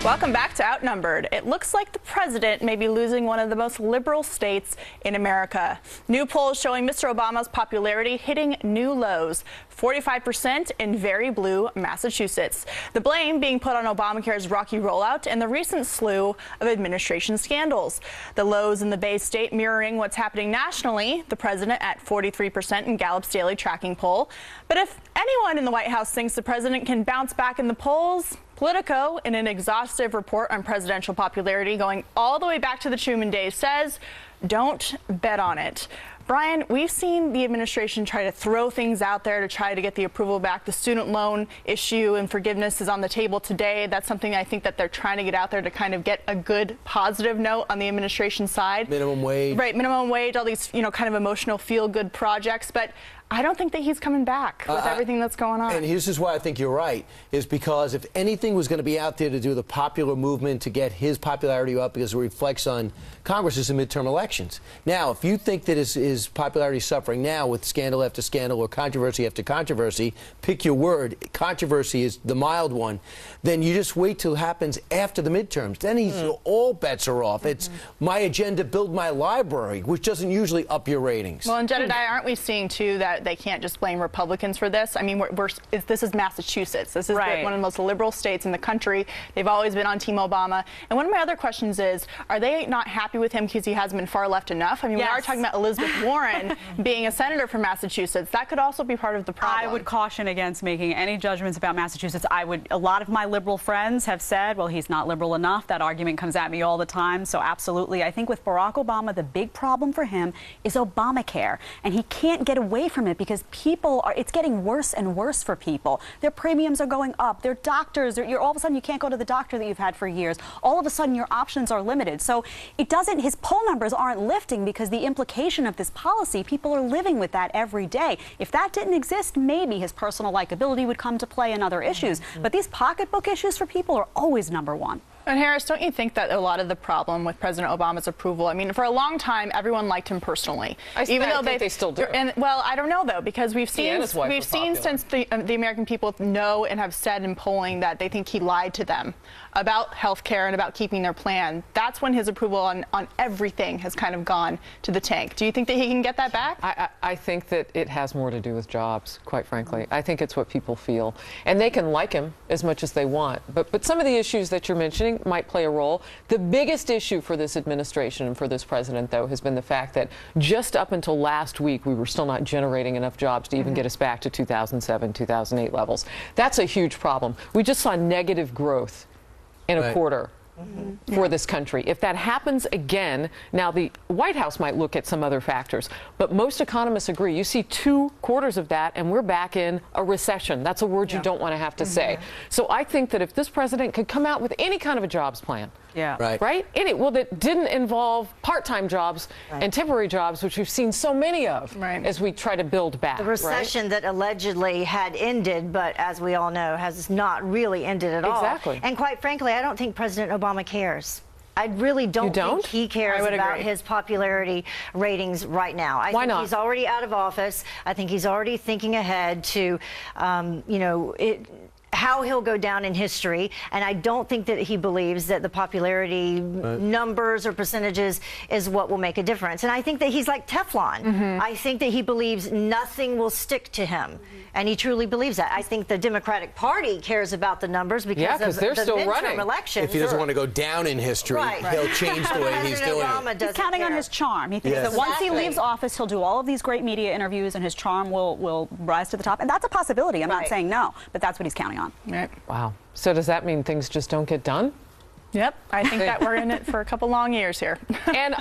Welcome back to Outnumbered. It looks like the president may be losing one of the most liberal states in America. New polls showing Mr. Obama's popularity hitting new lows, 45% in very blue Massachusetts. The blame being put on Obamacare's rocky rollout and the recent slew of administration scandals. The lows in the Bay State mirroring what's happening nationally, the president at 43% in Gallup's daily tracking poll. But if anyone in the White House thinks the president can bounce back in the polls, Politico, in an exhaustive report on presidential popularity going all the way back to the Truman days, says, don't bet on it. Brian, we've seen the administration try to throw things out there to try to get the approval back. The student loan issue and forgiveness is on the table today. That's something I think that they're trying to get out there to kind of get a good positive note on the administration side. Minimum wage. Right, minimum wage, all these, kind of emotional feel-good projects. But I don't think that he's coming back with everything that's going on. And this is why I think you're right, is because if anything was going to be out there to do the popular movement to get his popularity up because it reflects on Congress is the midterm elections. Now, if you think that his popularity is suffering now with scandal after scandal or controversy after controversy, pick your word, controversy is the mild one, then you just wait till it happens after the midterms. Then all bets are off. It's my agenda, build my library, which doesn't usually up your ratings. Well, and Jedediah, aren't we seeing, too, that they can't just blame Republicans for this? I mean, this is Massachusetts. This is right. One of the most liberal states in the country. They've always been on Team Obama. And one of my other questions is, are they not happy with him because he hasn't been far left enough? I mean, Yes. we are talking about Elizabeth Warren being a senator from Massachusetts. That could also be part of the problem. I would caution against making any judgments about Massachusetts. A lot of my liberal friends have said, well, he's not liberal enough. That argument comes at me all the time. So absolutely. I think with Barack Obama, the big problem for him is Obamacare. And he can't get away from it because it's getting worse and worse for people. Their premiums are going up. Their doctors, all of a sudden you can't go to the doctor that you've had for years. All of a sudden your options are limited. So his poll numbers aren't lifting because the implication of this policy, people are living with that every day. If that didn't exist, maybe his personal likability would come to play and other issues. But these pocketbook issues for people are always number one. And Harris, don't you think that a lot of the problem with President Obama's approval, I mean, for a long time, everyone liked him personally. I think they still do. And, well, I don't know, though, because we've seen since the American people know and have said in polling that they think he lied to them about health care and about keeping their plan. That's when his approval on everything has kind of gone to the tank. Do you think that he can get that back? I think that it has more to do with jobs, quite frankly. I think it's what people feel. And they can like him as much as they want. But some of the issues that you're mentioning might play a role. The biggest issue for this administration and for this president, though, has been the fact that just up until last week, we were still not generating enough jobs to even get us back to 2007, 2008 levels. That's a huge problem. We just saw negative growth in a quarter. For this country. If that happens again, now the White House might look at some other factors, but most economists agree. You see 2 quarters of that and we're back in a recession. That's a word you don't want to have to say. So I think that if this president could come out with any kind of a jobs plan, that didn't involve part-time jobs and temporary jobs, which we've seen so many of as we try to build back. The recession that allegedly had ended, but as we all know, has not really ended at all. Exactly. And quite frankly, I don't think President Obama cares. I really don't think he cares about his popularity ratings right now. I think he's already out of office. I think he's already thinking ahead to, how he'll go down in history, and I don't think that he believes that the popularity numbers or percentages is what will make a difference. And I think that he's like Teflon. I think that he believes nothing will stick to him, and he truly believes that. I think the Democratic Party cares about the numbers because of they're the still midterm running. elections. If he doesn't want to go down in history, he'll change the way he's doing it. He's counting on his charm. He thinks that once he leaves office, he'll do all of these great media interviews and his charm will rise to the top. And that's a possibility. I'm not saying no, but that's what he's counting on. Right. Wow. So does that mean things just don't get done? Yep. I think that we're in it for a couple long years here. And